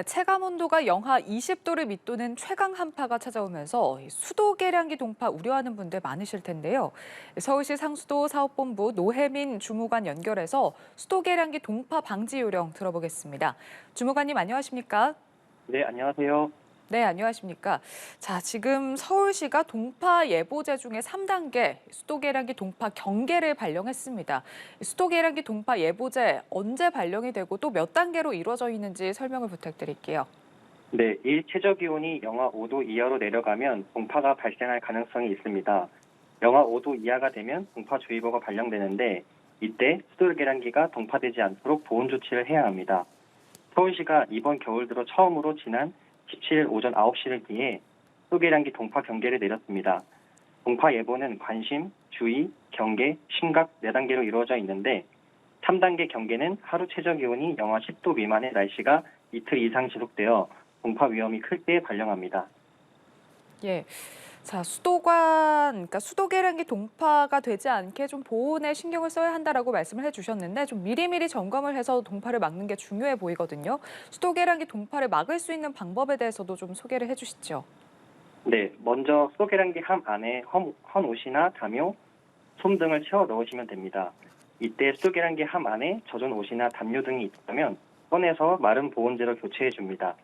네, 체감 온도가 영하 20도를 밑도는 최강 한파가 찾아오면서 수도 계량기 동파 우려하는 분들 많으실 텐데요. 서울시 상수도 사업본부 노혜민 주무관 연결해서 수도 계량기 동파 방지 요령 들어보겠습니다. 주무관님 안녕하십니까? 네, 안녕하세요. 네, 안녕하십니까? 자, 지금 서울시가 동파 예보제 중에 3단계 수도 계량기 동파 경계를 발령했습니다. 수도 계량기 동파 예보제 언제 발령이 되고 또 몇 단계로 이루어져 있는지 설명을 부탁드릴게요. 네, 일 최저 기온이 영하 5도 이하로 내려가면 동파가 발생할 가능성이 있습니다. 영하 5도 이하가 되면 동파주의보가 발령되는데 이때 수도 계량기가 동파되지 않도록 보온 조치를 해야 합니다. 서울시가 이번 겨울 들어 처음으로 지난 17일 오전 9시를 기해 수도 계량기 동파 경계를 내렸습니다. 동파 예보는 관심, 주의, 경계, 심각 4단계로 이루어져 있는데 3단계 경계는 하루 최저 기온이 영하 10도 미만의 날씨가 이틀 이상 지속되어 동파 위험이 클 때 발령합니다. 예. 자, 그러니까 수도 계량기 동파가 되지 않게 좀 보온에 신경을 써야 한다라고 말씀을 해주셨는데 좀 미리미리 점검을 해서 동파를 막는 게 중요해 보이거든요. 수도 계량기 동파를 막을 수 있는 방법에 대해서도 좀 소개를 해주시죠. 네, 먼저 수도 계량기 함 안에 헌옷이나 담요, 솜 등을 채워 넣으시면 됩니다. 이때 수도 계량기 함 안에 젖은 옷이나 담요 등이 있다면 꺼내서 마른 보온재로 교체해 줍니다.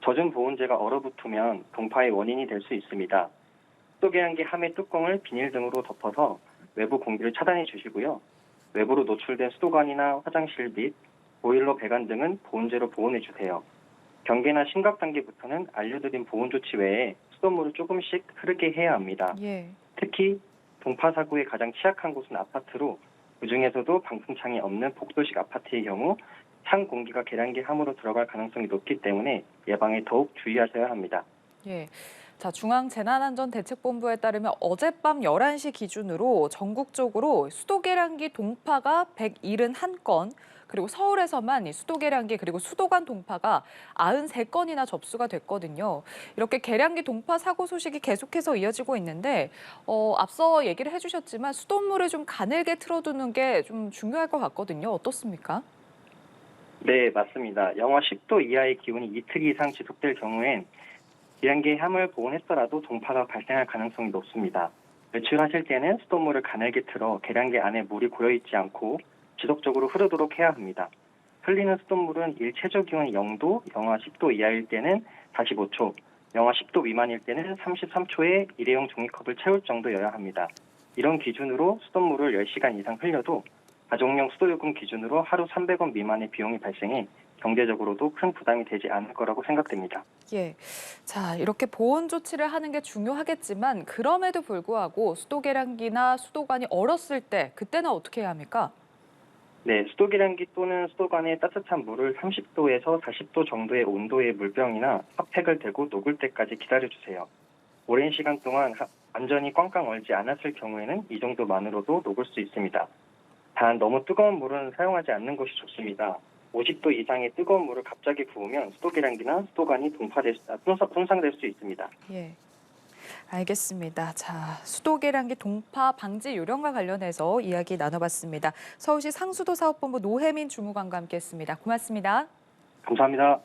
젖은 보온재가 얼어붙으면 동파의 원인이 될 수 있습니다. 수도 계량기 함의 뚜껑을 비닐 등으로 덮어서 외부 공기를 차단해 주시고요. 외부로 노출된 수도관이나 화장실 및 보일러 배관 등은 보온재로 보온해 주세요. 경계나 심각 단계부터는 알려드린 보온 조치 외에 수돗물을 조금씩 흐르게 해야 합니다. 예. 특히 동파 사고에 가장 취약한 곳은 아파트로 그중에서도 방풍창이 없는 복도식 아파트의 경우 찬 공기가 계량기 함으로 들어갈 가능성이 높기 때문에 예방에 더욱 주의하셔야 합니다. 예. 자, 중앙재난안전대책본부에 따르면 어젯밤 11시 기준으로 전국적으로 수도 계량기 동파가 171건, 그리고 서울에서만 이 수도 계량기 그리고 수도관 동파가 93건이나 접수가 됐거든요. 이렇게 계량기 동파 사고 소식이 계속해서 이어지고 있는데 앞서 얘기를 해주셨지만 수돗물을 좀 가늘게 틀어두는 게 좀 중요할 것 같거든요. 어떻습니까? 네, 맞습니다. 영하 10도 이하의 기온이 이틀 이상 지속될 경우엔 계량기에 함을 보온했더라도 동파가 발생할 가능성이 높습니다. 외출하실 때는 수돗물을 가늘게 틀어 계량기 안에 물이 고여있지 않고 지속적으로 흐르도록 해야 합니다. 흘리는 수돗물은 일 최저 기온이 0도, 영하 10도 이하일 때는 45초, 영하 10도 미만일 때는 33초에 일회용 종이컵을 채울 정도여야 합니다. 이런 기준으로 수돗물을 10시간 이상 흘려도 가정용 수도요금 기준으로 하루 300원 미만의 비용이 발생해 경제적으로도 큰 부담이 되지 않을 거라고 생각됩니다. 예. 자, 이렇게 보온 조치를 하는 게 중요하겠지만 그럼에도 불구하고 수도 계량기나 수도관이 얼었을 때 그때는 어떻게 해야 합니까? 네, 수도 계량기 또는 수도관에 따뜻한 물을 30도에서 40도 정도의 온도의 물병이나 핫팩을 대고 녹을 때까지 기다려주세요. 오랜 시간 동안 완전히 꽝꽝 얼지 않았을 경우에는 이 정도만으로도 녹을 수 있습니다. 단 너무 뜨거운 물은 사용하지 않는 것이 좋습니다. 50도 이상의 뜨거운 물을 갑자기 부으면 수도 계량기나 수도관이 손상될 수 있습니다. 예. 알겠습니다. 자, 수도 계량기 동파 방지 요령과 관련해서 이야기 나눠봤습니다. 서울시 상수도 사업본부 노혜민 주무관과 함께했습니다. 고맙습니다. 감사합니다.